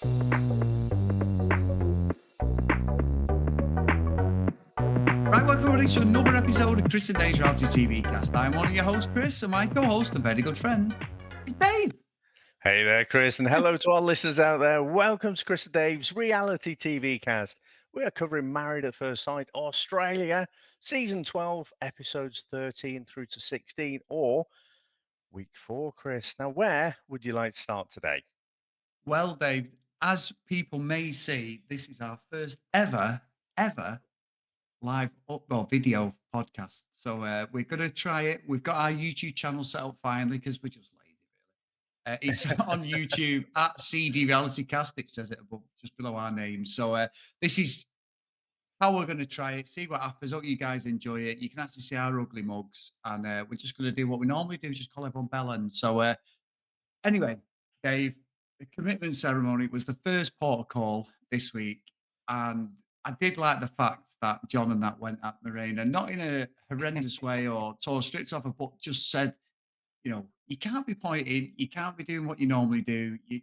Right, welcome everybody to another episode of Chris and Dave's Reality TV Cast. I'm one of your hosts, Chris, and my co-host, a very good friend, is Dave. Hey there, Chris, and hello to our listeners out there. Welcome to Chris and Dave's Reality TV Cast. We are covering Married at First Sight Australia, Season 12, Episodes 13 through to 16, or Week 4, Chris. Now, where would you like to start today? Well, Dave, as people may see, this is our first ever live video podcast. So we're going to try it. We've got our YouTube channel set up finally because we're just lazy, really. It's on YouTube at CD Reality Cast. It says it above, just below our name. So this is how we're going to try it, see what happens. Hope you guys enjoy it. You can actually see our ugly mugs, and we're just going to do what we normally do, just call everyone bellends. So, anyway, Dave, the commitment ceremony was the first port of call this week, and I did like the fact that John and that went at Morena, not in a horrendous way or tore strips off her, but just said, you can't be pointing, you can't be doing what you normally do. You're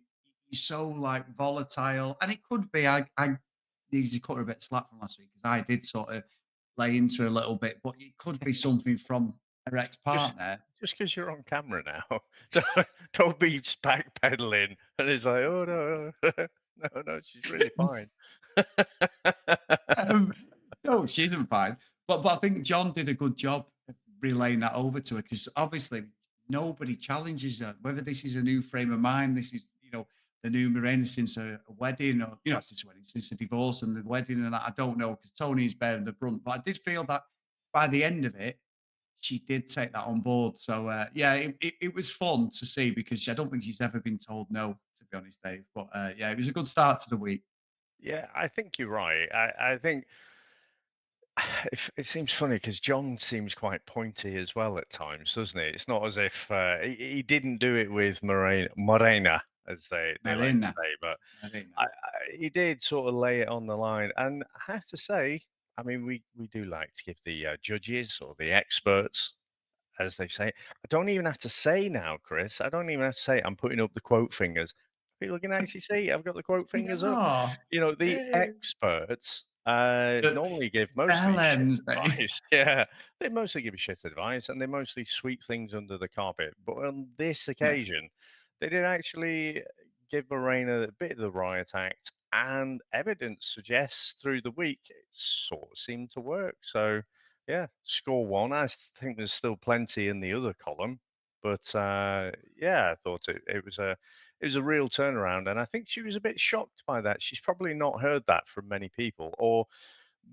so like volatile, and it could be. I needed to cut her a bit of slack from last week because I did sort of lay into her a little bit, but it could be something from her ex Just partner. just because you're on camera now, don't be backpedaling. And it's like, oh, no, no, she's really fine. Um, no, she isn't fine. But I think John did a good job of relaying that over to her because obviously nobody challenges her. Whether this is a new frame of mind, this is, the new Mirena since a wedding or, since a wedding, since a divorce and the wedding and that, I don't know because Tony is bearing the brunt. But I did feel that by the end of it, she did take that on board. So, yeah, it was fun to see because I don't think she's ever been told no, to be honest, Dave. But yeah, it was a good start to the week. Yeah, I think you're right. I think it seems funny because John seems quite pointy as well at times, doesn't he? It's not as if he didn't do it with Morena, as they like to Marina. say, but Marina. he did sort of lay it on the line. And I have to say, I mean, we do like to give the judges or the experts, as they say. I don't even have to say now, Chris. I don't even have to say I'm putting up the quote fingers. People can actually see I've got the quote fingers up. Oh, The yeah. experts The normally give mostly shit bellends, mate. advice. Yeah, they mostly give shit advice and they mostly sweep things under the carpet. But on this Yeah, occasion, they did actually give Morena a bit of the riot act, and evidence suggests through the week it sort of seemed to work. So, yeah, score one. I think there's still plenty in the other column, but yeah, I thought it was a real turnaround, and I think she was a bit shocked by that. She's probably not heard that from many people, or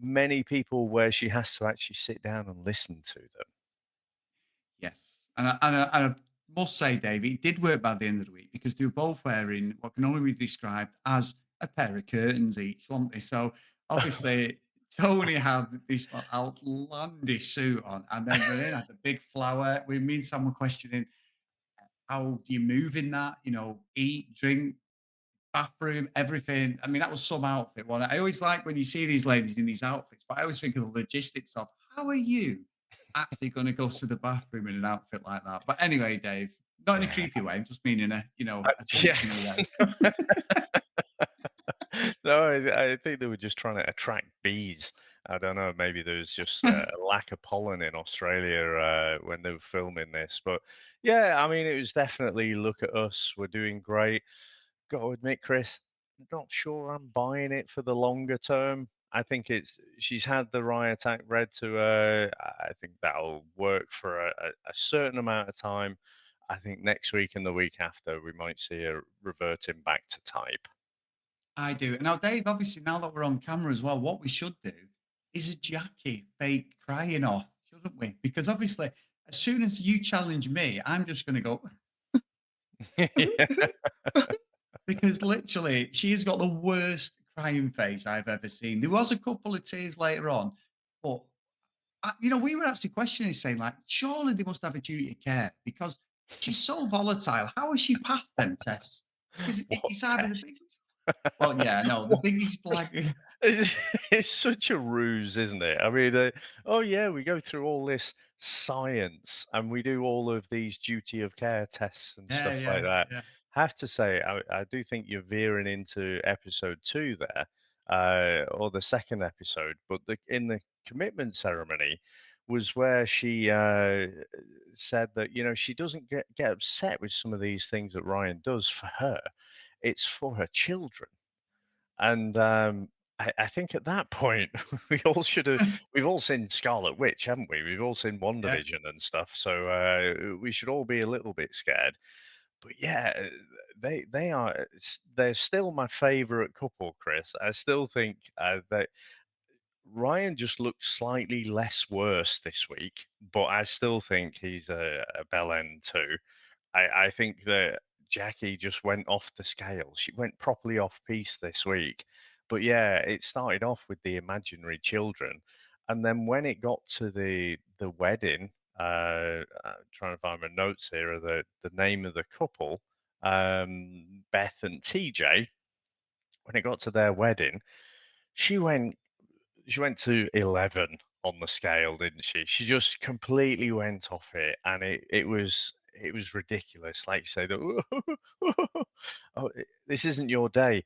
many people where she has to actually sit down and listen to them. yes. And I must say, Dave, it did work by the end of the week because they were both wearing what can only be described as a pair of curtains each, weren't they? So obviously, Tony had this outlandish suit on, and then Renee had the big flower. We mean someone questioning how do you move in that? Eat, drink, bathroom, everything. I mean, that was some outfit one. I always like when you see these ladies in these outfits, but I always think of the logistics of how are you actually going to go to the bathroom in an outfit like that? But anyway, Dave, not in a Yeah. creepy way, just mean in a Yeah. functional way. No, I think they were just trying to attract bees. I don't know, maybe there was just a lack of pollen in Australia when they were filming this. But yeah, I mean, it was definitely look at us, we're doing great. Got to admit, Chris, I'm not sure I'm buying it for the longer term. I think she's had the riot act read to her. I think that'll work for a certain amount of time. I think next week and the week after, we might see her reverting back to type. I do. Now, Dave, obviously, now that we're on camera as well, what we should do is a Jacqui fake crying off, shouldn't we? Because obviously, as soon as you challenge me, I'm just going to go. Yeah. Because literally, she's got the worst crying face I've ever seen. There was a couple of tears later on, but we were actually questioning, saying like, surely they must have a duty of care because she's so volatile. How has she passed them tests? Because What it's either the big, test? well, yeah, no, the What? biggest flag. It's, it's such a ruse, isn't it? I mean, oh yeah, we go through all this science and we do all of these duty of care tests and Yeah, stuff like that. yeah. have to say, I do think you're veering into episode 2 there, or the second episode, but in the commitment ceremony was where she, said that, she doesn't get upset with some of these things that Ryan does for her. It's for her children. And, I think at that point, we all should have we've all seen Scarlet Witch, haven't we? We've all seen Yeah. WandaVision and stuff, so, we should all be a little bit scared. But yeah, they are they're still my favorite couple, Chris. I still think, that Ryan just looks slightly less worse this week, but I still think he's a bellend too. I think that Jacqui just went off the scale. She went properly off piece this week. But yeah, it started off with the imaginary children, and then when it got to the wedding, I'm trying to find my notes here of the name of the couple, Beth and TJ. When it got to their wedding, she went she went to 11 on the scale, didn't she? She just completely went off it, and it was ridiculous. Like you say, that oh, this isn't your day.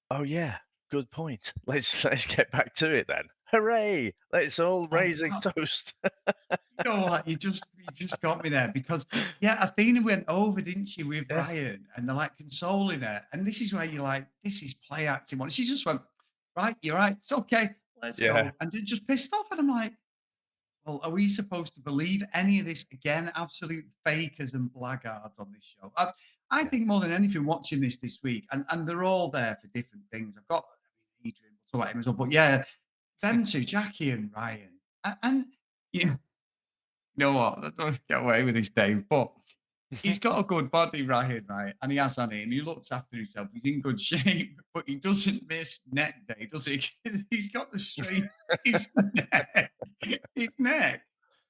Oh yeah, good point. Let's get back to it then. Hooray! Let's all Oh, raise a toast. you know what? You just got me there because yeah, Athena went over, didn't she, with Yeah, Ryan, and they're like consoling her, and this is where you're like, this is play acting. One, she just went, right, you're right, it's okay, let's yeah, go, and just pissed off, and I'm like, well, are we supposed to believe any of this again? Absolute fakers and blackguards on this show. I yeah. think more than anything, watching this week, and they're all there for different things. I've got Adrian, we'll talk about him as well, but yeah, them two, Jacqui and Ryan, and yeah, you know what? I don't get away with this, Dave, but he's got a good body, Ryan, right? And he has on it, and he looks after himself. He's in good shape, but he doesn't miss neck day, does he? 'Cause he's got the straight, his neck, his neck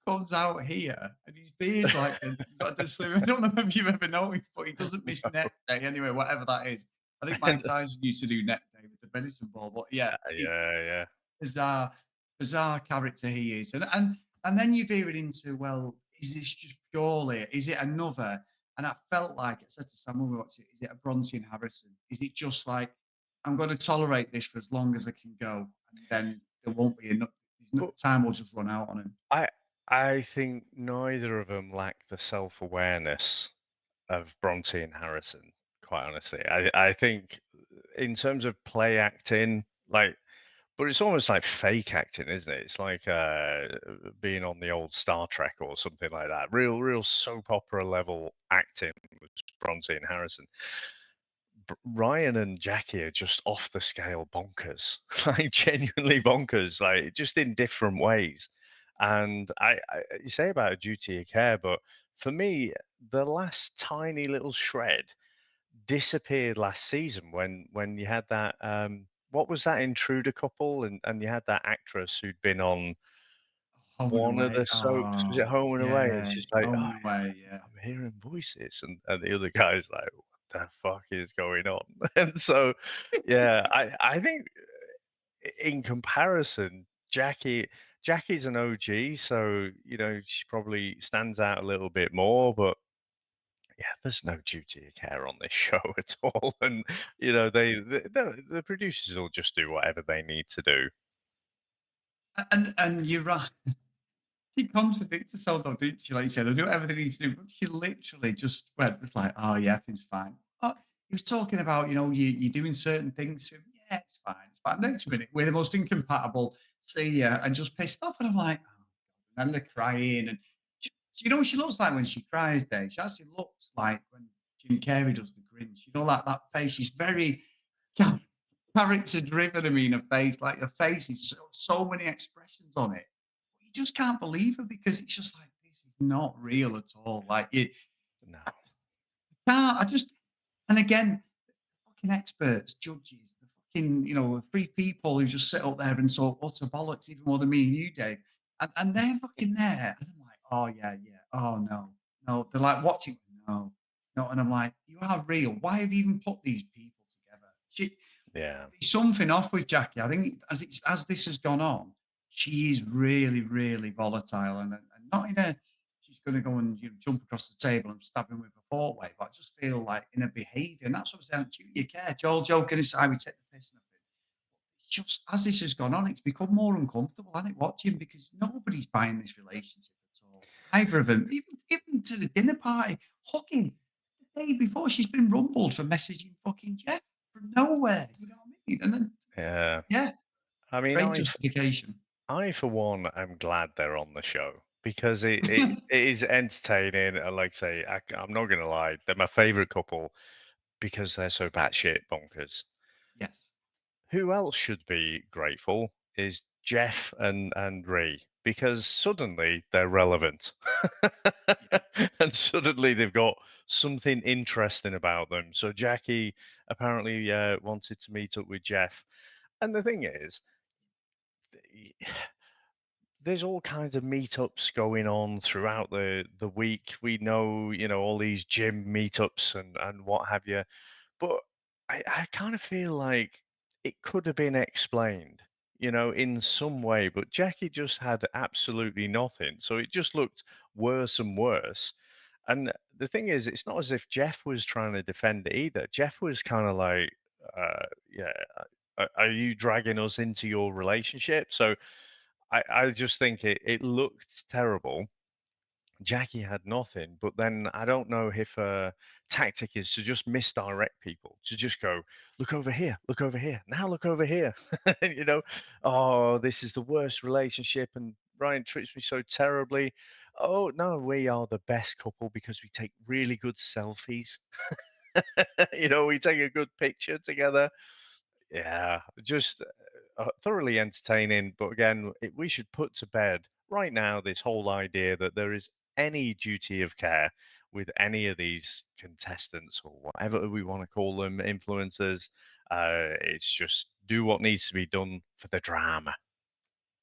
comes out here, and his beard's like got the slim. I don't know if you've ever noticed, but he doesn't miss neck day anyway, whatever that is. I think Mike Tyson used to do neck day with the medicine ball, but yeah, Yeah, yeah. bizarre, bizarre character he is. And then you veer it into, well, is this just purely, is it another? And I felt like I said to someone we watched it, is it a Bronte and Harrison? Is it just like, I'm going to tolerate this for as long as I can go, and then there won't be enough, But time will just run out on him. I I think neither of them lack the self-awareness of Bronte and Harrison, quite honestly. I think in terms of play acting, like, but it's almost like fake acting, isn't it? It's like, being on the old Star Trek or something like that. Real soap opera level acting with Bronte and Harrison. Ryan and Jacqui are just off the scale bonkers, like genuinely bonkers, like just in different ways. And you say about a duty of care, but for me, the last tiny little shred disappeared last season when you had that what was that intruder couple, and you had that actress who'd been on Home and one of away. the soaps. Was it Oh, Home and Away? It's yeah. just like, Home oh and away. Yeah. I'm hearing voices, and the other guy's like, "What the fuck is going on?" And so, yeah, I think in comparison, Jackie's an OG, so she probably stands out a little bit more. But yeah, there's no duty of care on this show at all, and the producers will just do whatever they need to do. And you're right. She contradicts herself though, didn't she? Like you said, I do everything he needs to do. But she literally just went, was like, oh, yeah, everything's fine. Oh, he was talking about, you're doing certain things to him. Yeah, it's fine. It's fine. Next minute, we're the most incompatible. See ya. And just pissed off. And I'm like, oh, and they're crying. And what she looks like when she cries, Dave? She actually looks like when Jim Carrey does the Grinch. That face. She's very character driven. I mean, her face, like her face is so many expressions on it. You just can't believe her because it's just like this is not real at all. Like you No, can't. I just and again, fucking experts, judges, the fucking three people who just sit up there and talk utter bollocks even more than me and you, Dave. And they're fucking there, and I'm like, oh yeah, yeah. Oh no, no. They're like watching. No, no. And I'm like, you are real. Why have you even put these people together? yeah, There's something off with Jacqui. I think as this has gone on, she is really, really volatile, and not in a. going to go and jump across the table and stab him with a fork way. But I just feel like in a behaviour, and that's what I'm saying. Do you care? Joel joking aside, we take the piss and everything. It's just as this has gone on, it's become more uncomfortable, hasn't it, watching because nobody's buying this relationship at all. Either of them, even to the dinner party, hugging the day before she's been rumbled for messaging fucking Jeff from nowhere. You know what I mean? And then Yeah. yeah, I mean, great justification. I for one am glad they're on the show because it is entertaining. And like I say, I'm not gonna lie, they're my favorite couple because they're so batshit bonkers. Yes. Who else should be grateful is Jeff and Ree because suddenly they're relevant. Yeah. And suddenly they've got something interesting about them. So Jacqui apparently wanted to meet up with Jeff. And the thing is, there's all kinds of meetups going on throughout the week. We know, all these gym meetups and what have you. But I kind of feel like it could have been explained, in some way. But Jackie just had absolutely nothing. So it just looked worse and worse. And the thing is, it's not as if Jeff was trying to defend it either. Jeff was kind of like, yeah, are you dragging us into your relationship? So I just think it looked terrible. Jackie had nothing, but then I don't know if a tactic is to just misdirect people, to just go, look over here, now look over here. you know, oh, this is the worst relationship, and Ryan treats me so terribly. Oh, no, we are the best couple because we take really good selfies. We take a good picture together. Yeah, just thoroughly entertaining. But again, we should put to bed right now this whole idea that there is any duty of care with any of these contestants or whatever we want to call them, influencers. It's just do what needs to be done for the drama.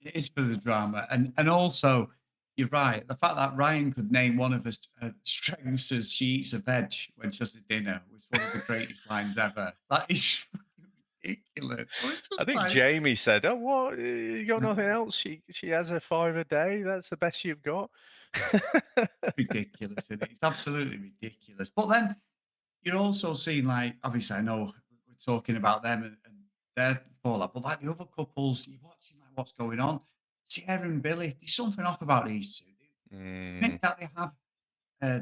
It is for the drama, and also you're right. The fact that Ryan could name one of her strengths as she eats a veg when she has a dinner was one of the greatest lines ever. That is fucking ridiculous. I was I just think like, Jamie said, "Oh, what? You got nothing else? She has a five a day. That's the best you've got." ridiculous, isn't it? It's absolutely ridiculous. But then you're also seeing like, obviously, I know we're talking about them and their fallout, but like the other couples, you're watching like what's going on. Sierra and Billy, there's something off about these two. The Mm, minute that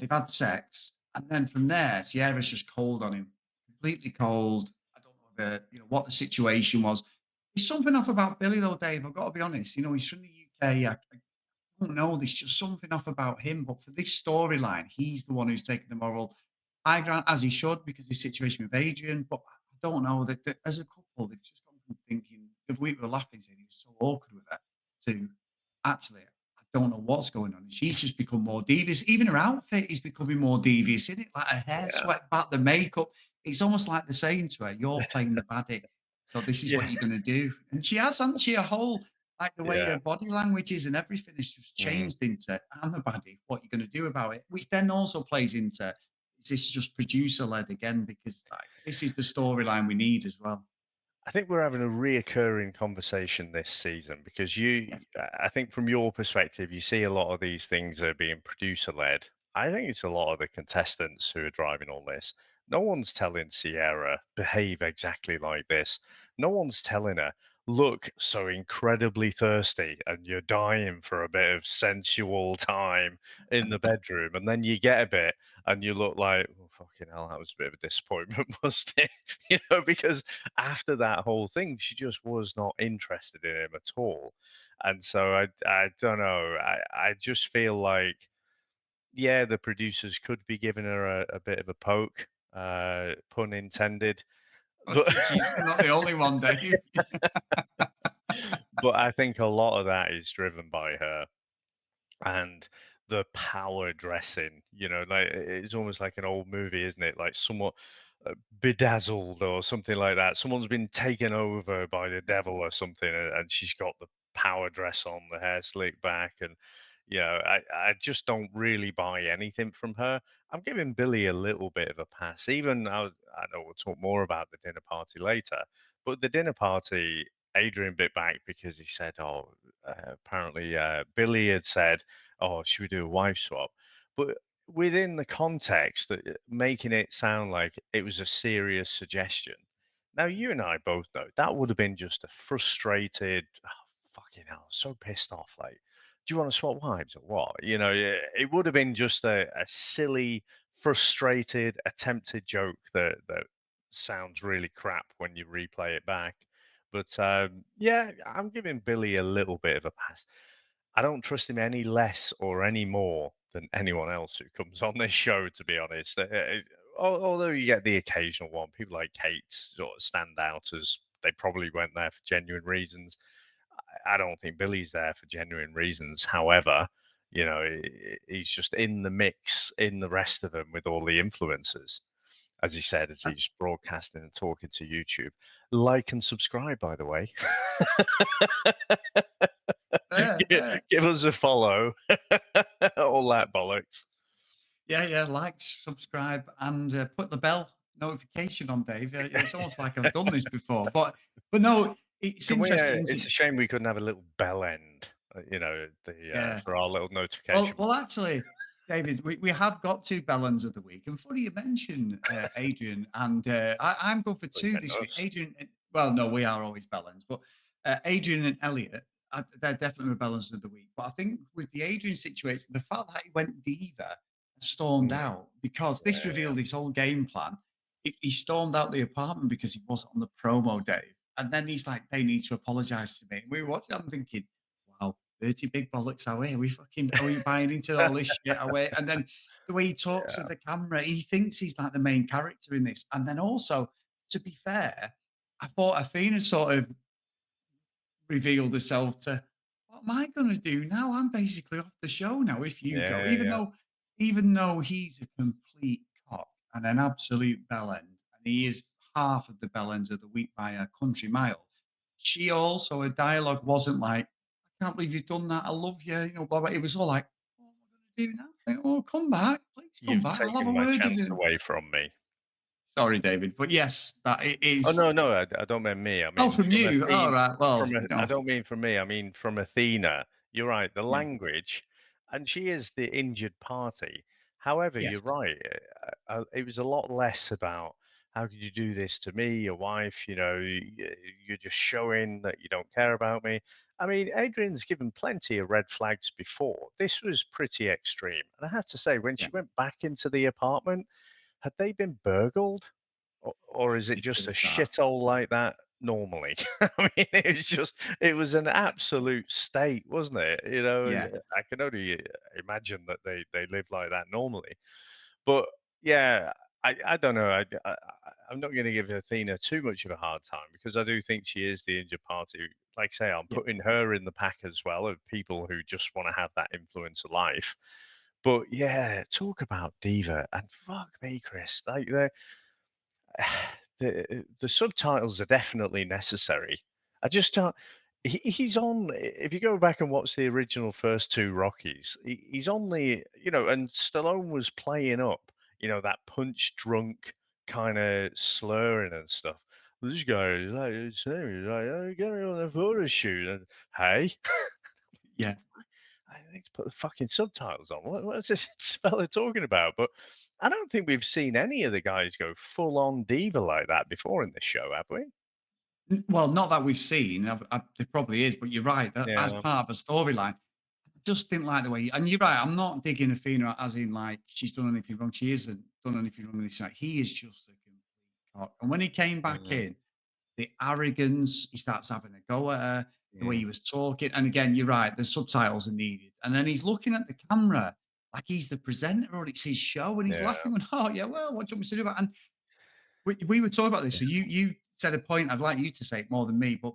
they've had sex, and then from there, Sierra's just cold on him, completely cold. I don't know what the situation was. There's something off about Billy though, Dave. I've got to be honest. He's from the UK. I don't know. There's just something off about him. But for this storyline, he's the one who's taking the moral high ground, as he should, because his situation with Adrian. But I don't know that as a couple, they've just gone from thinking we were laughing, saying he was so awkward with her, to actually, I don't know what's going on. She's just become more devious. Even her outfit is becoming more devious, isn't it? Like her hair yeah, swept back, the makeup. It's almost like they're saying to her, "You're playing the baddie, so this is what yeah, you're going to do." And she has, hasn't she? A whole like the way yeah. her body language is and everything has just Mm. changed into "I'm the baddie. What you going to do about it?" Which then also plays into is this just producer led again because like this is the storyline we need as well. I think we're having a reoccurring conversation this season because Yes. I think from your perspective, you see a lot of these things are being producer led. I think it's a lot of the contestants who are driving all this. No one's telling Sierra, behave exactly like this. No one's telling her, look so incredibly thirsty and you're dying for a bit of sensual time in the bedroom. And then you get a bit and you look like, oh, fucking hell, that was a bit of a disappointment, wasn't it? Because after that whole thing, she just was not interested in him at all. And so I don't know. I just feel like, yeah, the producers could be giving her a bit of a poke, pun intended. But You're not the only one, Dave. but I think a lot of that is driven by her. And the power dressing, like it's almost like an old movie, isn't it? Like somewhat bedazzled or something like that. Someone's been taken over by the devil or something, and she's got the power dress on, the hair slicked back, and I just don't really buy anything from her. I'm giving Billy a little bit of a pass. Even I know we'll talk more about the dinner party later, but the dinner party, Adrian bit back because he said, "Oh, apparently Billy had said." Oh, should we do a wife swap? but within the context that making it sound like it was a serious suggestion. Now, you and I both know that would have been just a frustrated, "Oh, fucking hell, so pissed off. Like, do you want to swap wives or what?" It would have been just a silly, frustrated, attempted joke that sounds really crap when you replay it back. But yeah, I'm giving Billy a little bit of a pass. I don't trust him any less or any more than anyone else who comes on this show, to be honest. Although you get the occasional one, people like Kate sort of stand out as they probably went there for genuine reasons. I don't think Billy's there for genuine reasons. However, he's just in the mix in the rest of them with all the influencers. As he said, as he's broadcasting and talking to YouTube. Like and subscribe, by the way. Gi Yeah. give us a follow. All that bollocks. Yeah, yeah, like, subscribe, and, put the bell notification on, Dave. It's almost like I've done this before, but no, it's Can we, interesting, isn't it's a it? shame we couldn't have a little bell end, Yeah. for our little Well notification. well, actually, David, we have got 2 bellends of the week, and funny you mention, Adrian, and, I'm going for Well, you 2 went this week. nuts. Adrian well, no, we are always bellends, but, Adrian and Elliot, they're definitely my bellends of the week, but I think with the Adrian situation, the fact that he went diva and stormed Mm, out because this yeah, revealed his whole game plan. He stormed out the apartment because he wasn't on the promo, Dave, and then he's like, "They need to apologise to me." We were watching, I'm thinking, "Wow, 30 big bollocks away. Are we buying into all this shit away?" And then the way he talks to yeah. the camera, he thinks he's like the main character in this. And then also, to be fair, I thought Athena sort of revealed herself to, what am I going to do now? I'm basically off the show now if you go. Yeah, yeah. Even though he's a complete cock and an absolute bellend, and he is half of the bellends of the week by a country mile. She also, her dialogue wasn't like, I can't believe you've done that. I love you. Blah, blah. It was all like, what am I going to do now? Like, oh, come back. Please come You've back. I'll have taken a my word with chance him. away from me. Sorry, David. But yes, that it Oh, is. no, no, I don't mean me. I Oh, mean from from you. All Athena. right. Well, I don't mean from me, I mean from Athena. You're right, the yeah. language, and she is the injured party. However, you're Yes. right. It was a lot less about how could you do this to me, your wife? You're just showing that you don't care about me. I mean, Adrian's given plenty of red flags before. This was pretty extreme. And I have to say, when Yeah. she went back into the apartment, had they been burgled? Or is it just a Ridiculous that. shithole like that normally? I mean, it was an absolute state, wasn't it? Yeah. I can only imagine that they live like that normally. But yeah, I don't know. I'm not going to give Athena too much of a hard time because I do think she is the injured party. Like I say, I'm Yeah. putting her in the pack as well of people who just want to have that influencer life. But yeah, talk about diva and fuck me, Chris. Like the subtitles are definitely necessary. I just don't. He's on. If you go back and watch the original first two Rockies, he's on and Stallone was playing up, that punch drunk kind of slurring and stuff. This guy is like, he's like, "Oh, get me on a photo shoot," and hey, Yeah. I need to put the fucking subtitles on. What's this fella talking about? But I don't think we've seen any of the guys go full on diva like that before in this show, have we? Well, not that we've seen. There probably is, but you're right. As Yeah. part of a storyline, I just didn't like the way. And you're right. I'm not digging Athena as in like she's done anything wrong. She isn't done anything wrong in this night. He is just a complete cock. And when he came back Mhm. in, the arrogance, he starts having a go at her, the way Mm. he was talking. And again, you're right. The subtitles are needed. And then he's looking at the camera like he's the presenter or it's his show, and he's Yeah. laughing. And oh yeah, well, what do you want me to do about? And we were talking about this. So you said a point. I'd like you to say it more than me, but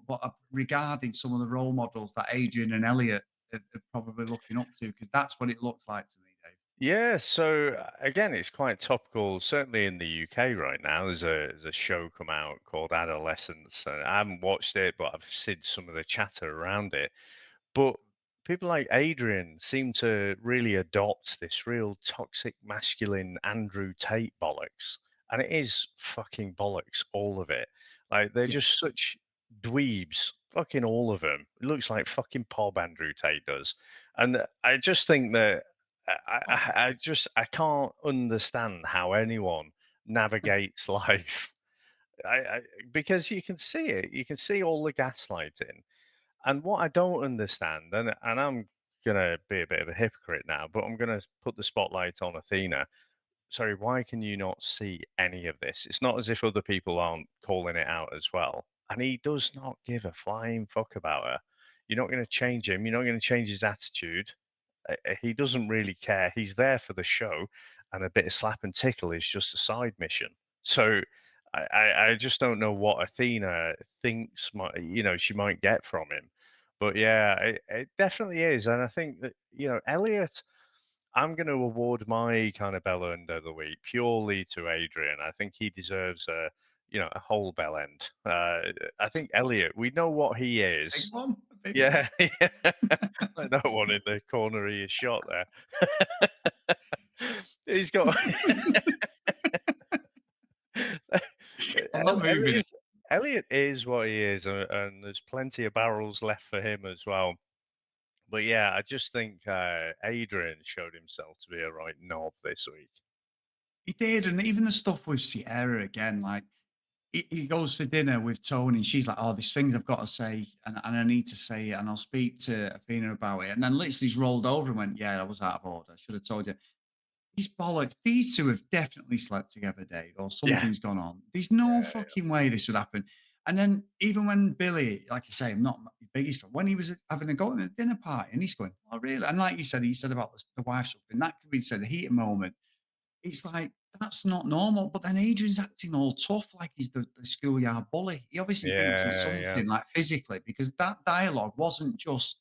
regarding some of the role models that Adrian and Elliot are probably looking up to, because that's what it looks like to me, Dave. Yeah, so again, it's quite topical, certainly in the UK right now. There's a show come out called Adolescence, and I haven't watched it, but I've seen some of the chatter around it. But people like Adrian seem to really adopt this real toxic masculine Andrew Tate bollocks. And it is fucking bollocks, all of it. Like they're Yeah, just such dweebs, fucking all of them. It looks like fucking Pob Andrew Tate does. And I just think that. I can't understand how anyone navigates life. I because you can see it. You can see all the gaslighting. And what I don't understand, and I'm gonna be a bit of a hypocrite now, but I'm gonna put the spotlight on Athena. Sorry, why can you not see any of this? It's not as if other people aren't calling it out as well. And he does not give a flying fuck about her. You're not going to change him. You're not going to change his attitude. He doesn't really care. He's there for the show, and a bit of slap and tickle is just a side mission. So I just don't know what Athena thinks might, she might get from him. But yeah, it definitely is. And I think that, Elliot, I'm going to award my kind of bell end of the week purely to Adrian. I think he deserves a whole bell end. I think Elliot, we know what he Big is. one, a big one. Yeah, yeah. Like that one in the corner of your shot there. He's got I'm not moving it. Elliot is what he is, and there's plenty of barrels left for him as well. But yeah, I just think Adrian showed himself to be a right knob this week. He did, and even the stuff with Sierra again, like he goes for dinner with Tony, and she's like, "Oh, there's things I've got to say, and I need to say it, and I'll speak to Athena about it." And then literally he's rolled over and went, "Yeah, I was out of order. I should have told you." These bollocks. These two have definitely slept together, Dave, or Yeah, something's gone on. There's no yeah, fucking way this would happen. And then even when Billy, like I say, I'm not the biggest fan, when he was having a go at the dinner party, and he's going, "Oh, really?" And like you said, he said about the wife stuff, and that could be said a heated moment. It's like, that's not normal. But then Adrian's acting all tough, like he's the schoolyard bully. He obviously thinks he's yeah, yeah. something like physically, because that dialogue wasn't just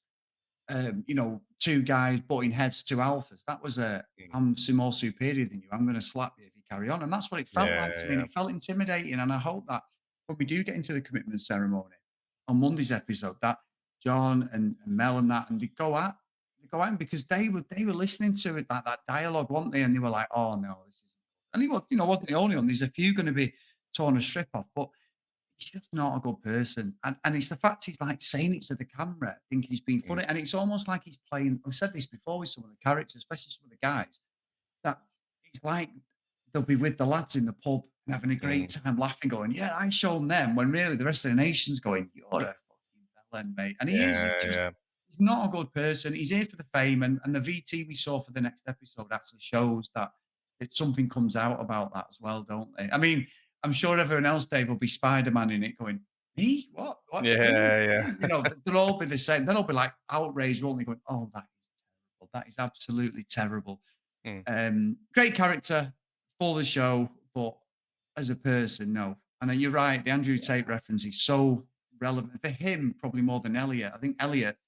two guys butting heads, two alphas. That was a Mm. I'm more superior than you. I'm going to slap you if you carry on. And that's what it felt Yeah, like to me. And yeah. it felt intimidating. And I hope that when we do get into the commitment ceremony on Monday's episode, that John and Mel and that, and they go at him because they were listening to it, that dialogue, weren't they? And they were like, oh no, this isn't. And he was, wasn't the only one. There's a few going to be torn a strip off, but he's just not a good person. And it's the fact he's like saying it to the camera, think he's being Mm, funny. And it's almost like he's playing. I've said this before with some of the characters, especially some of the guys, that it's like they'll be with the lads in the pub and having a great mm. time laughing, going, "Yeah, I shown them," when really the rest of the nation's going, "You're a fucking bellend, mate." And he is, Yeah, yeah. he's not a good person. He's here for the fame. And the VT we saw for the next episode actually shows that something comes out about that as well, don't they? I mean, I'm sure everyone else, Dave, will be Spider-Man in it going, "Me? What? What? Who? Yeah, yeah. Who?" They'll all be the same. They'll all be like outraged, won't they? Going, "Oh, that is terrible. That is absolutely terrible." Mm, Great character for the show, but as a person, no. And you're right, the Andrew Tate reference is so relevant for him, probably more than Elliot. I think Elliot,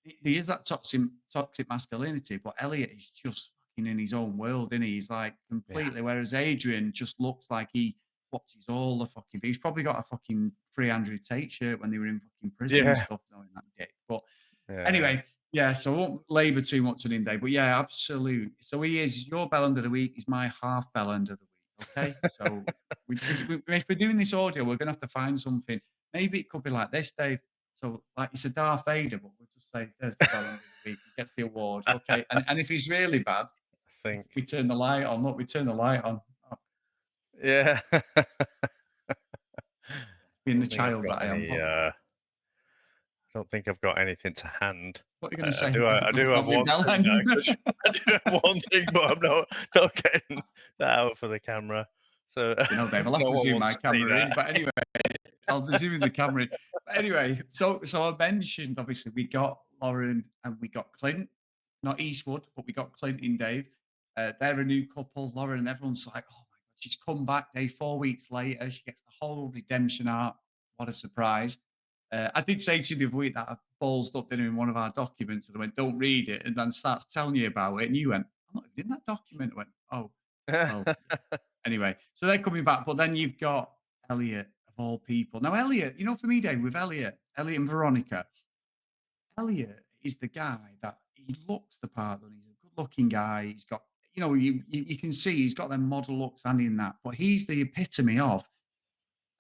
he is that toxic masculinity, but Elliot is just fucking in his own world, isn't he? He's like yeah. completely. Whereas Adrian just looks like he watches all the fucking. He's probably got a fucking free Andrew Tate shirt when they were in fucking prison and Yeah, stuff, knowing that dick. But yeah, anyway, yeah, so I won't labour too much on him, Dave. But yeah, absolutely. So he is your bell end of the week. Is my half bell end of the week. Okay, so if we're doing this audio, we're gonna have to find something. Maybe it could be like this, Dave. So like it's a Darth Vader, but we'll just say there's the bell end of the week. He gets the award. Okay, and if he's really bad, I think. we turn the light on. Look, we turn the light on. Oh, Yeah. being the Don't think I've child got that I am. any, I don't think I've got anything to hand. What are you I gonna I say? do I do have Don't be one bell thing end. actually. I do have one thing, but I'm not getting that out for the camera, so Dave, I'll have no to one zoom my wants to see camera in. that. But anyway. I'll be zooming the camera in. But anyway, so I mentioned obviously we got Lauren and we got Clint, not Eastwood, but we got Clint in Dave. They're a new couple, Lauren, and everyone's like, oh my god, she's come back, Dave. 4 weeks later, she gets the whole redemption arc. What a surprise! I did say to you the other week that I ballsed up in one of our documents, and I went, "Don't read it," and then starts telling you about it, and you went, "I'm not even in that document." I went, "Oh, well, yeah." Anyway, so they're coming back, but then you've got Elliot of all people. Now, Elliot, for me, Dave, with Elliot and Veronica, Elliot is the guy that he looks the part. He's a good-looking guy. He's got, you can see he's got them model looks and in that, but he's the epitome of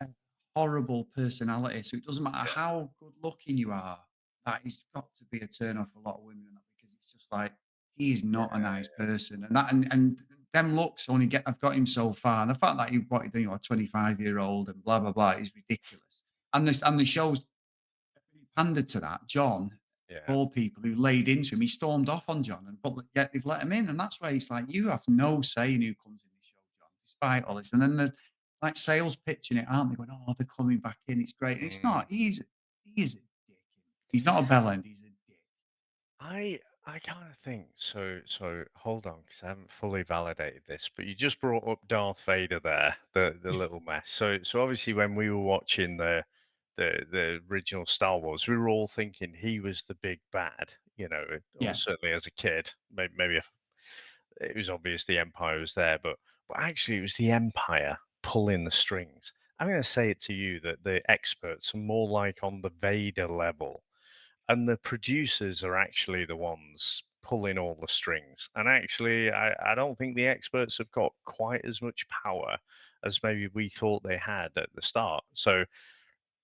a horrible personality. So it doesn't matter how good-looking you are, that has got to be a turn off for a lot of women, and that because it's just like he is not a Yeah. nice person, and and them looks only get I've got him so far, and the fact that he wanted, you know, a 25-year-old and blah blah blah is ridiculous. And the show's pandered to that. John Yeah. told people who laid into him, he stormed off on John, and but yet they've let him in, and that's why he's like, you have no say in who comes in the show, John, despite all this. And then there's like sales pitching it, aren't they? Going, oh, they're coming back in, it's great. And it's Mm. not. He's a dick. He's not a bellend. He's a dick. I kind of think so. So hold on, because I haven't fully validated this, but you just brought up Darth Vader there, the little mess. So obviously when we were watching the original Star Wars, we were all thinking he was the big bad, or Yeah. certainly as a kid, maybe if it was obvious the Empire was there, but actually it was the Empire pulling the strings. I'm going to say it to you that the experts are more like on the Vader level and the producers are actually the ones pulling all the strings. And actually, I don't think the experts have got quite as much power as maybe we thought they had at the start. So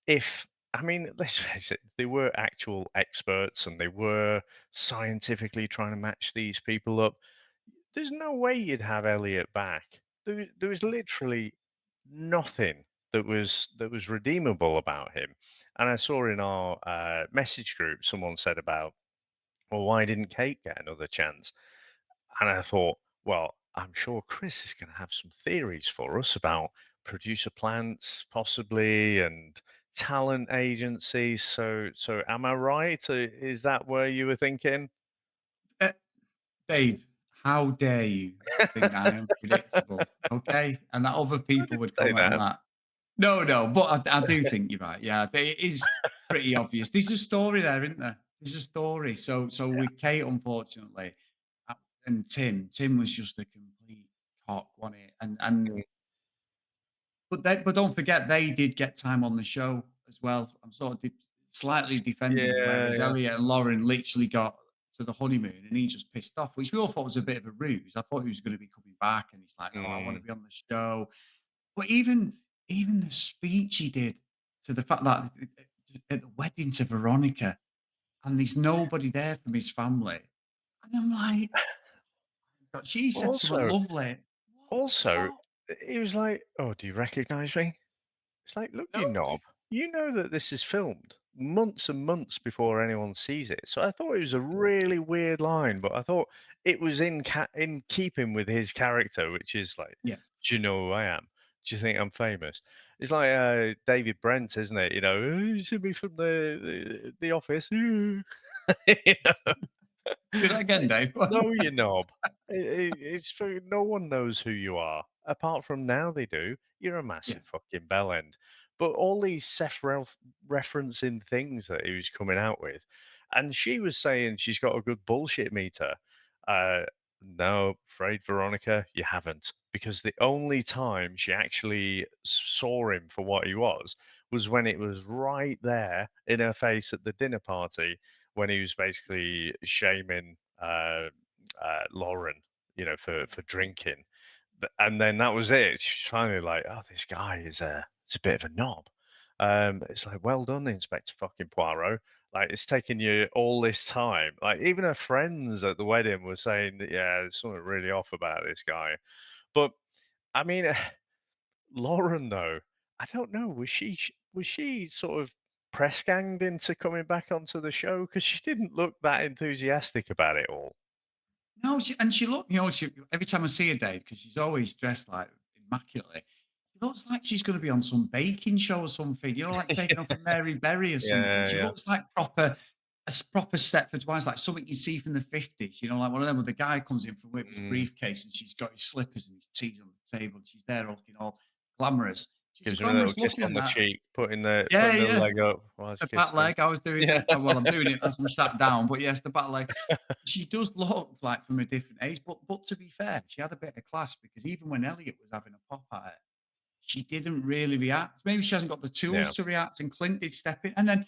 if I mean, let's face it, they were actual experts and they were scientifically trying to match these people up. There's no way you'd have Elliot back. There was literally nothing that was redeemable about him. And I saw in our message group someone said about, well, why didn't Kate get another chance? And I thought, well, I'm sure Chris is going to have some theories for us about producer plants, possibly, and talent agencies. So am I right? Is that where you were thinking? Uh, Dave, how dare you think that I am predictable? Okay, and that other I people didn't would say comment on that. that. No, no, but I do think you're right. Yeah, it is pretty obvious. There's a story there, isn't there? There's a story. So with Kate, unfortunately, uh, and Tim was just a complete cock, wasn't it? And Mm. but don't forget they did get time on the show as well. I'm sort of slightly defending them, Yeah, whereas yeah. Elliot and Lauren literally got to the honeymoon and he just pissed off, which we all thought was a bit of a ruse. I thought he was going to be coming back, and he's like, "No, I want to Mm. be on the show." But even the speech he did to the fact that at the wedding to Veronica, and there's nobody there from his family, and I'm like, "God, she said something Also, lovely." also, What? he was like, "Oh, do you recognize me?" It's like, "Look, you No, knob, you know that this is filmed months and months before anyone sees it." So I thought it was a really weird line, but I thought it was in keeping with his character, which is like, yes. "Do you know who I am? Do you think I'm famous?" It's like David Brent, isn't it? "Oh, you see me from the office." You know? Do that again, Dave. No, you knob. It's for no one knows who you are. Apart from now they do. You're a Yeah. massive fucking bellend. But all these referencing things that he was coming out with, and she was saying she's got a good bullshit meter. Uh, no, afraid Veronica, you haven't. Because the only time she actually saw him for what he was when it was right there in her face at the dinner party when he was basically shaming Lauren, for drinking. And then that was it. She's finally like, "Oh, this guy is a bit of a knob." It's like, well done, Inspector fucking Poirot. Like, it's taken you all this time. Like, even her friends at the wedding were saying that, yeah, there's something really off about this guy. But I mean, Lauren, though, I don't know. Was she sort of press ganged into coming back onto the show? Because she didn't look that enthusiastic about it all. No, she looked, you know, every time I see her, Dave, because she's always dressed like immaculately. She looks like she's going to be on some baking show or something. You know, like taking off a Mary Berry or something. Yeah, She yeah. looks like proper Stepford Wives, like something you'd see from the 50s. You know, like one of them where the guy comes in from with his Mm, briefcase and she's got his slippers and his teas on the table. And she's there looking all glamorous. She's gives him a little glamorous kiss looking on and the that. cheek, putting the Yeah, putting the yeah. leg up while she's The back kissing him. leg, I was doing Yeah. it. Well, I'm doing it as I'm sat down, but yes, the back leg. She does look like from a different age, but to be fair, she had a bit of class because even when Elliot was having a pop at her, she didn't really react. Maybe she hasn't got the Yeah, tools to react, and Clint did step in, and then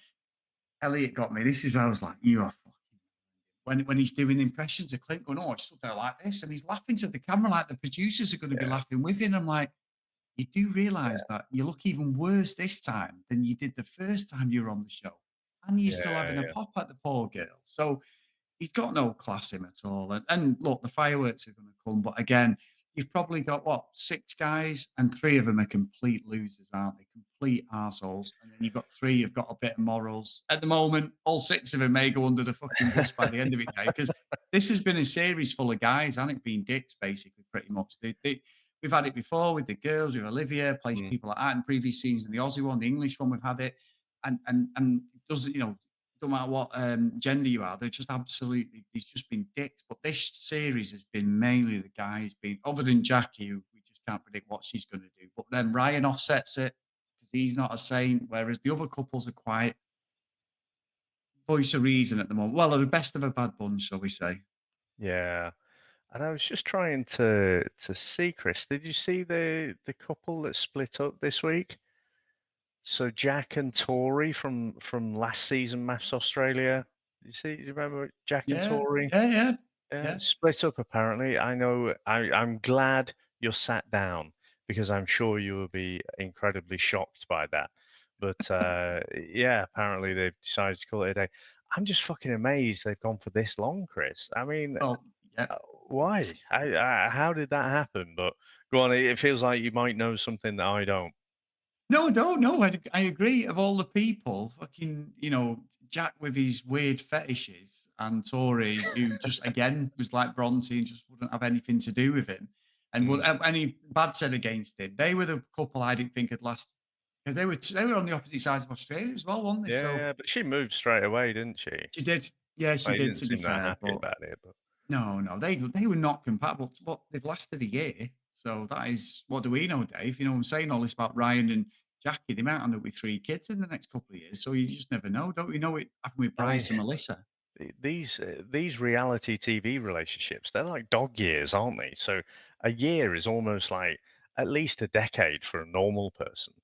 Elliot got me. This is where I was like, "You are fucking." When he's doing impressions of Clint, going, "Oh, I stood there like this," and he's laughing to the camera like the producers are going to be yeah, laughing with him. I'm like, you do realize yeah, that you look even worse this time than you did the first time you were on the show, and you're still yeah, having a yeah. pop at the poor girl. So he's got no class him at all. And look, the fireworks are going to come, but again, you've probably got what, six guys, and three of them are complete losers, aren't they? Complete arseholes. And then you've got three who've got a bit of morals. At the moment, all six of them may go under the fucking bus by the end of it, Dave, because this has been a series full of guys, hasn't it? Being dicks, basically, pretty much. We've had it before with the girls, with Olivia, plays Mm. people like that in previous seasons, the Aussie one, the English one, we've had it. And it doesn't, no matter what gender you are, they're just absolutely, they've just been dicks. But this series has been mainly the guys being, other than Jacqui, who we just can't predict what she's going to do. But then Ryan offsets it because he's not a saint, whereas the other couples are quite voice of reason at the moment. Well, they're the best of a bad bunch, shall we say. Yeah. And I was just trying to see, Chris, did you see the couple that split up this week? So Jack and Tori from last season MAFS Australia. You remember Jack and Yeah, Tori? yeah, yeah, Yeah, yeah. split up apparently. I know I'm glad you're sat down because I'm sure you will be incredibly shocked by that. But yeah, apparently they've decided to call it a day. I'm just fucking amazed they've gone for this long, Chris. I mean, Well, yeah. why? How did that happen? But go on, it feels like you might know something that I don't. No, no, no. I agree. Of all the people, fucking, Jack with his weird fetishes and Tori, who just again was like Bronte and just wouldn't have anything to do with him, and would Mm. have any bad said against him. They were the couple I didn't think had last. 'Cause they were on the opposite sides of Australia as well, weren't they? Yeah, So yeah, but she moved straight away, didn't she? she did. Yeah, Oh, she you did. didn't To be seem that fair, happy but about it, but no, no, they were not compatible. But they've lasted a year, so that is what do we know, Dave? I'm saying all this about Ryan and Jackie. They might end up with three kids in the next couple of years, so you just never know, don't we? Know it happened with I mean, Bryce and Melissa. these reality TV relationships, they're like dog years, aren't they? So a year is almost like at least a decade for a normal person.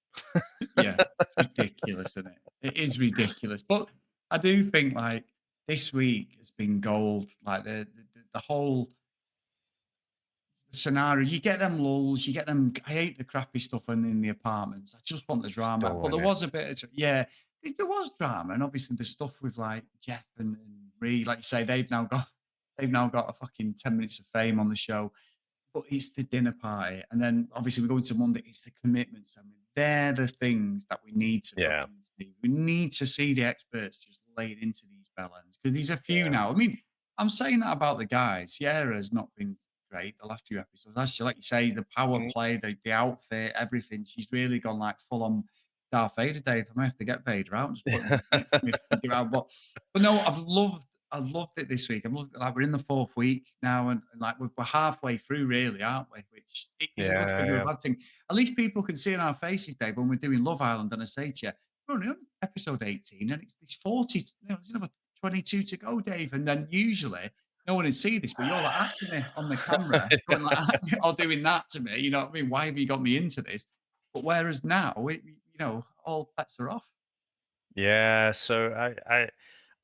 Yeah, it's ridiculous, isn't it? It is ridiculous, but I do think like this week has been gold. Like the whole scenario. You get them lulls, you get them. I hate the crappy stuff in the apartments. I just want the drama. Still But in there it. was a bit of yeah, there was drama, and obviously the stuff with like Jeff and Ree, like you say, they've now got a fucking 10 minutes of fame on the show. But it's the dinner party, and then obviously we go into Monday. It's the commitments. I mean, they're the things that we need to Yeah, fucking see. We need to see the experts just laid into these bellends because there's a few yeah. now. I mean, I'm saying that about the guys. Sierra's not been great the last few episodes. Actually, like you say, the power Mm, play, the outfit, everything. She's really gone like full on Darth Vader, Dave. I might have to get Vader out and just put him next to me, figure out what. But no, I loved it this week. I loved it. Like we're in the fourth week now, and like we're halfway through, really, aren't we? Which is a good thing or a yeah, bad thing. At least people can see in our faces, Dave, when we're doing Love Island. And I say to you, we're only on episode 18, and it's 40. There's another 22 to go, Dave. And then usually no one would see this, but you're like that to me on the camera, yeah. going like that, or doing that to me. You know what I mean? Why have you got me into this? But whereas now, all bets are off. Yeah, so I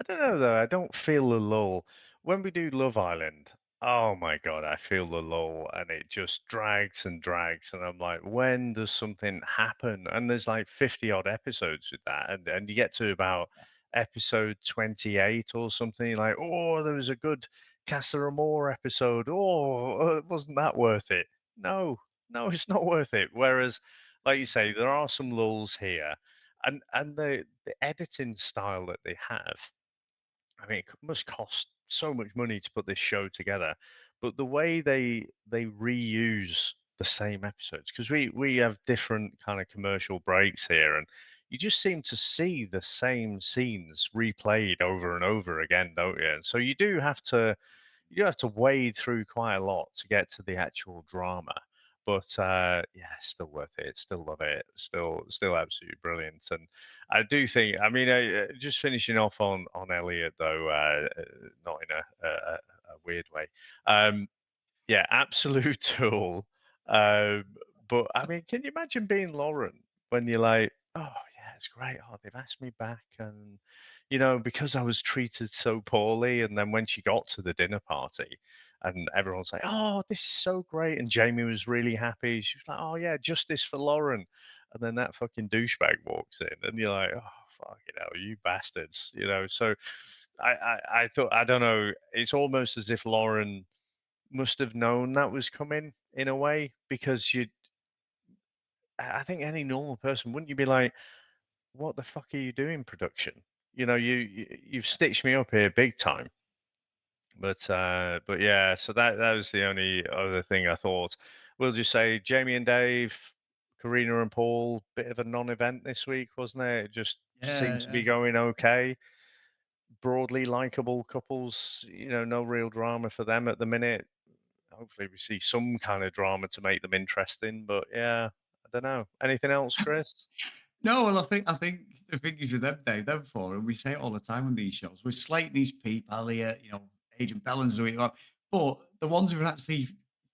don't know though. I don't feel the lull when we do Love Island. Oh my God, I feel the lull, and it just drags and drags, and I'm like, when does something happen? And there's like 50 odd episodes with that, and you get to about episode 28 or something, you're like, oh, there was a good Casa Amor episode. Oh, wasn't that worth it? No, no, it's not worth it. Whereas, like you say, there are some lulls here, and the editing style that they have, I mean, it must cost so much money to put this show together, but the way they reuse the same episodes, because we have different kind of commercial breaks here, and you just seem to see the same scenes replayed over and over again, don't you? And so you have to wade through quite a lot to get to the actual drama. But yeah, still worth it. Still love it. Still absolutely brilliant. And I do think, I mean, just finishing off on Elliot though, not in a weird way. Um, yeah, absolute tool. Um, but I mean, can you imagine being Lauren when you're like, oh yeah, it's great. Oh, they've asked me back, and because I was treated so poorly, and then when she got to the dinner party, and everyone's like, oh, this is so great, and Jamie was really happy. She was like, oh yeah, justice for Lauren, and then that fucking douchebag walks in, and you're like, oh fuck, you bastards. So I thought, I don't know, it's almost as if Lauren must have known that was coming in a way, because I think any normal person, wouldn't you be like, "What the fuck are you doing, production? You know, you've stitched me up here big time." But yeah, so that was the only other thing I thought. We'll just say Jamie and Dave, Karina and Paul, bit of a non-event this week, wasn't it? It just seemed Yeah, to be yeah. going okay. Broadly likable couples, no real drama for them at the minute. Hopefully we see some kind of drama to make them interesting, but yeah, I don't know. Anything else, Chris? No, well, I think the thing is with them, Dave, them four, and we say it all the time on these shows, we're slating these people, Elliot, Adrian Bellens, doing it, but the ones who are actually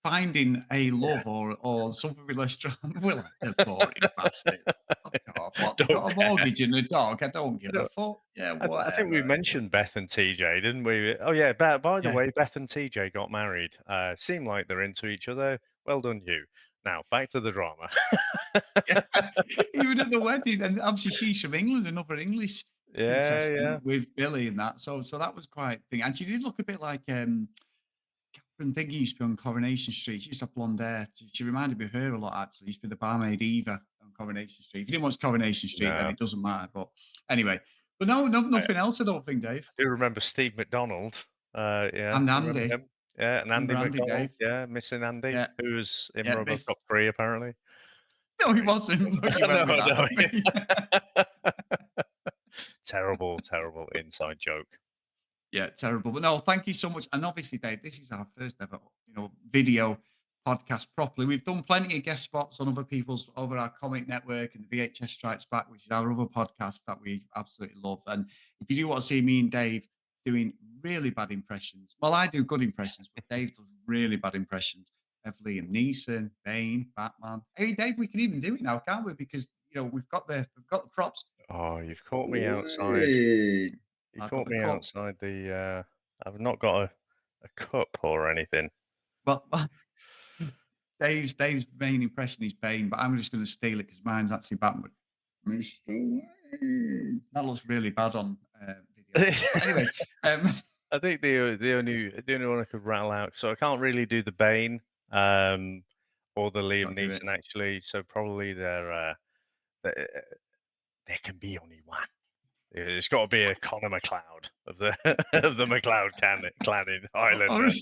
finding a Yeah. love or something with less drama, we're like, they're boring bastards. Fuck off. What, they Don't got a care. mortgage and a dog? I don't I give a don't fuck. Yeah, I think we whatever. mentioned Beth and TJ, didn't we? Oh yeah, by the Yeah. way, Beth and TJ got married. Seem like they're into each other. Well done, you. Now back to the drama. Yeah. Even at the wedding, and obviously she's from England, another English Yeah, yeah. contestant with Billy and that. So that was quite thing. And she did look a bit like Catherine Thingy used to be on Coronation Street. She used to have blonde hair. She reminded me of her a lot, actually. Used to be the barmaid Eva on Coronation Street. If you didn't watch Coronation Street, then No, it doesn't matter. But anyway, but no, I nothing else, I don't think, Dave. do remember Steve McDonald. Yeah, And you remember Andy. him? Yeah, and Andy Remember Andy, McDonald. Dave? Yeah, missing Andy, Yeah, who was in yeah. Miss. RoboCop 3 apparently. No, he No, he wasn't, but wasn't. you No, went with that, no. haven't you? Terrible, terrible inside joke. Yeah, terrible. But no, thank you so much. And obviously, Dave, this is our first ever, video podcast properly. We've done plenty of guest spots on other people's over our comic network and the VHS Strikes Back, which is our other podcast that we absolutely love. And if you do want to see me and Dave doing really bad impressions, well, I do good impressions, but Dave does really bad impressions of Liam Neeson, Bane, Batman. Hey, Dave, we can even do it now, can't we? Because we've got the props. Oh, you've caught me outside. Whee! You I got caught the me cup. outside the. I've not got a cup or anything. Well, Dave's main impression is Bane, but I'm just going to steal it because mine's actually Batman. Mr. Wayne. That looks really bad on video as well. But anyway, um, I think the only one I could rattle out. So I can't really do the Bane, or the Liam got to do it. Neeson actually. So probably there there can be only one. It's got to be a Connor McLeod of the of the McLeod clan in Or Highlander.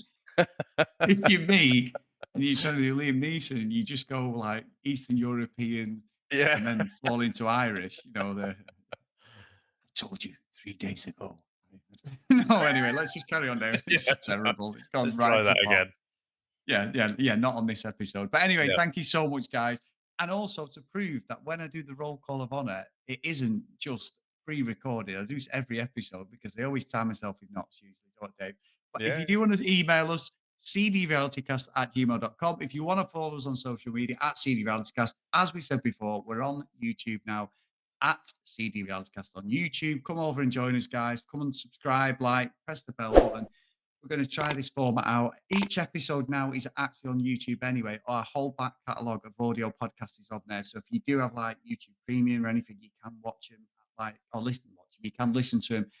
if you meet and you're trying to do Liam Neeson and you just go like Eastern European Yeah. and then fall into Irish, I told you 3 days ago. No, anyway, let's just carry on, Dave. This Yeah. is terrible. It's gone Let's try right to that pot. again. Yeah, yeah, yeah, not on this episode. But anyway, Yeah. thank you so much, guys. And also to prove that when I do the roll call of honor, it isn't just pre-recorded. I do this every episode because I always time myself in knots usually, don't I, Dave? But if Yeah. you do want to email us, cdrealitycast@gmail.com. If you want to follow us on social media at cdrealitycast, as we said before, we're on YouTube now at cdrealitycast on YouTube. Come over and join us, guys. Come and subscribe, like, press the bell button. We're going to try this format out. Each episode now is actually on YouTube anyway. Our whole back catalogue of audio podcasts is on there. So if you do have like YouTube Premium or anything, you can watch them or watch them. You can listen to them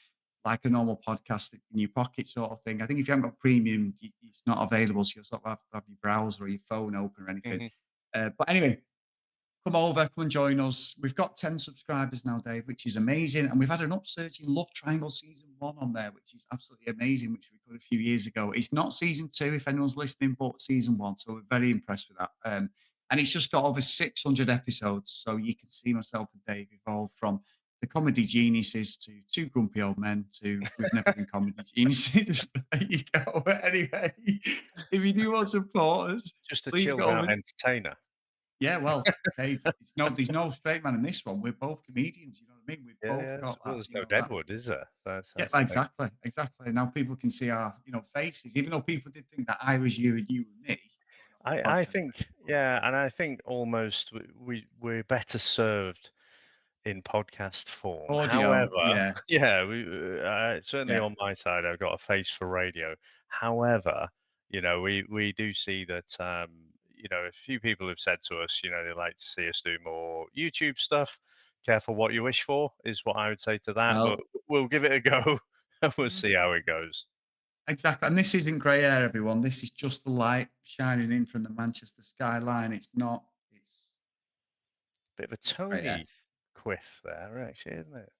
like a normal podcast in your pocket, sort of thing. I think if you haven't got Premium, it's not available. So you'll sort of have to have your browser or your phone open or anything. Mhm. But anyway, come over, come and join us. We've got 10 subscribers now, Dave, which is amazing. And we've had an upsurge in Love Triangle season 1 on there, which is absolutely amazing, which we recorded a few years ago. It's not season 2, if anyone's listening, but season 1. So we're very impressed with that. And it's just got over 600 episodes. So you can see myself and Dave evolve from the comedy geniuses to two grumpy old men to we've never been comedy geniuses. There you go. But anyway, if you do want to support us, Just a please chilled go out over. entertainer. Yeah, well, Dave, there's no straight man in this one. We're both comedians. You know what I mean? We've Yeah, both yeah. got Well, that. there's no That. Deadwood, is there? Yeah, That's the thing. exactly, exactly. Now people can see our, faces. Even though people did think that I was you and you were me going on the I podcast. think, yeah, and I think almost we're better served in podcast form. Audio, However, yeah, yeah, certainly yeah. on my side, I've got a face for radio. However, we do see that, a few people have said to us, they like to see us do more YouTube stuff. Careful what you wish for is what I would say to that, but Well, we'll give it a go. we'll Yeah, see how it goes. exactly. And this isn't grey hair, everyone. This is just the light shining in from the Manchester skyline. It's not. It's Bit of a grey hair. Tony quiff there, actually, isn't it?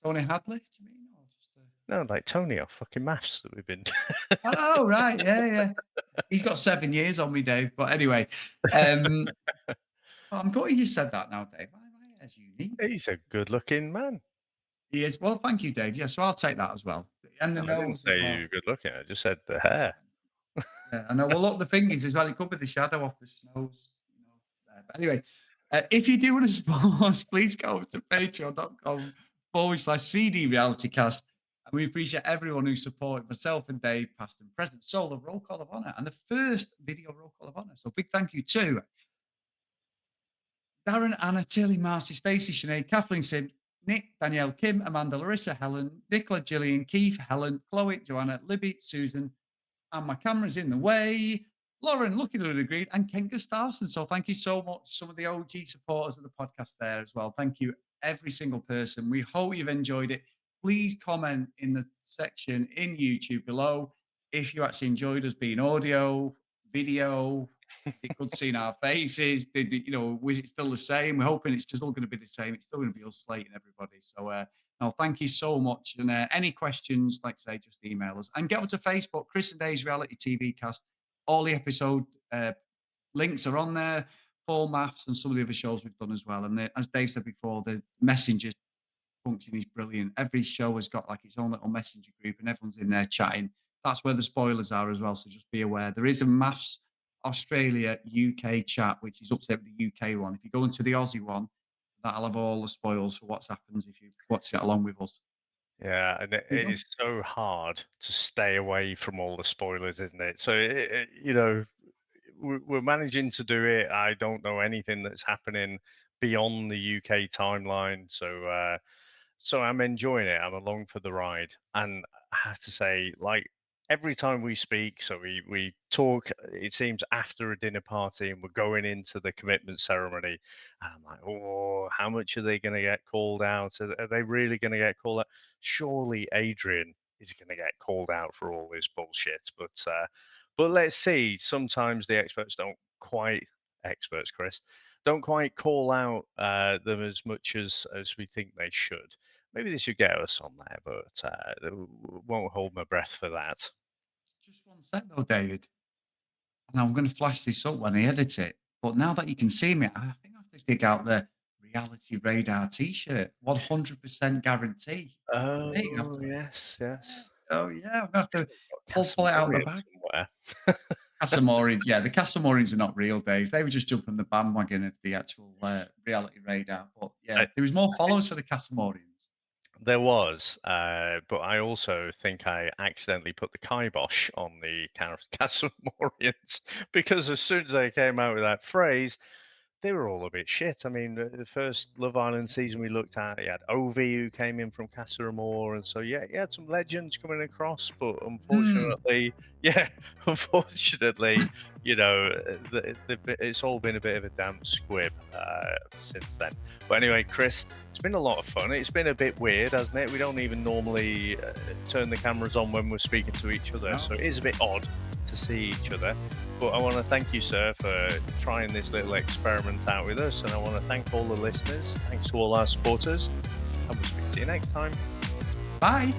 Tony Hadley, do you mean, or just a... No, like Tony off fucking MAFS that we've been. Oh, right. Yeah, yeah. He's got 7 years on me, Dave. But anyway, um, I'm glad you said that now, Dave. My hair's unique. He's a good-looking man. He is. Well, thank you, Dave. Yeah, so I'll take that as well. And the I didn't nose as say well. you were good-looking. I just said the hair. Yeah, I know. Well, look, the thing is as well, it could be the shadow off the snows, you know, there. But anyway, if you do want to support us, please go over to patreon.com/CD realitycast. And we appreciate everyone who supported myself and Dave, past and present. So the roll call of honor and the first video roll call of honor. So big thank you to Darren, Anna, Tilly, Marcy, Stacey, Sinead, Kathleen, Sim, Nick, Danielle, Kim, Amanda, Larissa, Helen, Nicola, Gillian, Keith, Helen, Chloe, Joanna, Libby, Susan, and my camera's in the way. Lauren, looking at it, agreed, and Ken Gustafsson. So thank you so much, some of the OG supporters of the podcast there as well. Thank you, every single person. We hope you've enjoyed it. Please comment in the section in YouTube below if you actually enjoyed us being audio, video. Is it good seeing our faces? Was it still the same? We're hoping it's still going to be the same. It's still going to be us slating everybody. So, no, thank you so much. And any questions, like I say, just email us and get onto Facebook, Chris and Dave's Reality TV Cast. All the episode links are on there. Full maths and some of the other shows we've done as well. And as Dave said before, the messenger function is brilliant. Every show has got like its own little messenger group, and everyone's in there chatting. That's where the spoilers are as well. So just be aware. There is a MAFS Australia UK chat, which is upset with the UK one. If you go into the Aussie one, that'll have all the spoils for what's happened if you watch it along with us. Yeah, and it There you it go. is so hard to stay away from all the spoilers, isn't it? So, we're managing to do it. I don't know anything that's happening beyond the UK timeline, so I'm enjoying it. I'm along for the ride, and I have to say, like every time we speak, so we talk. It seems after a dinner party, and we're going into the commitment ceremony. And I'm like, oh, how much are they going to get called out? Are they really going to get called out? Surely Adrian is going to get called out for all this bullshit. But let's see. Sometimes the experts, Chris, don't quite call out them as much as we think they should. Maybe they should get us on there, but won't hold my breath for that. Just one sec though, David. And I'm going to flash this up when I edit it. But now that you can see me, I think I have to dig out the Reality Radar T-shirt. 100% guarantee. There you go. Oh, yes, Yeah. yes. Oh yeah, I'm gonna have to Got pull it out of the Casamorian bag. somewhere. Casamorians, yeah, the Casamorians are not real, Dave. They were just jumping the bandwagon of the actual Reality Radar. But yeah, I, there was more I think followers for the Casamorians. there was, but I also think I accidentally put the kibosh on the Casamorians because as soon as I came out with that phrase, they were all a bit shit. I mean, the first Love Island season we looked at, you had Ovi who came in from Casa Amor, and so yeah, you had some legends coming across, but Hmm. unfortunately, yeah, unfortunately, it's all been a bit of a damp squib since then. But anyway, Chris, it's been a lot of fun. It's been a bit weird, hasn't it? We don't even normally turn the cameras on when we're speaking to each other, No. so it is a bit odd to see each other. But I want to thank you, sir, for trying this little experiment out with us. And I want to thank all the listeners. Thanks to all our supporters. And we'll speak to you next time. Bye.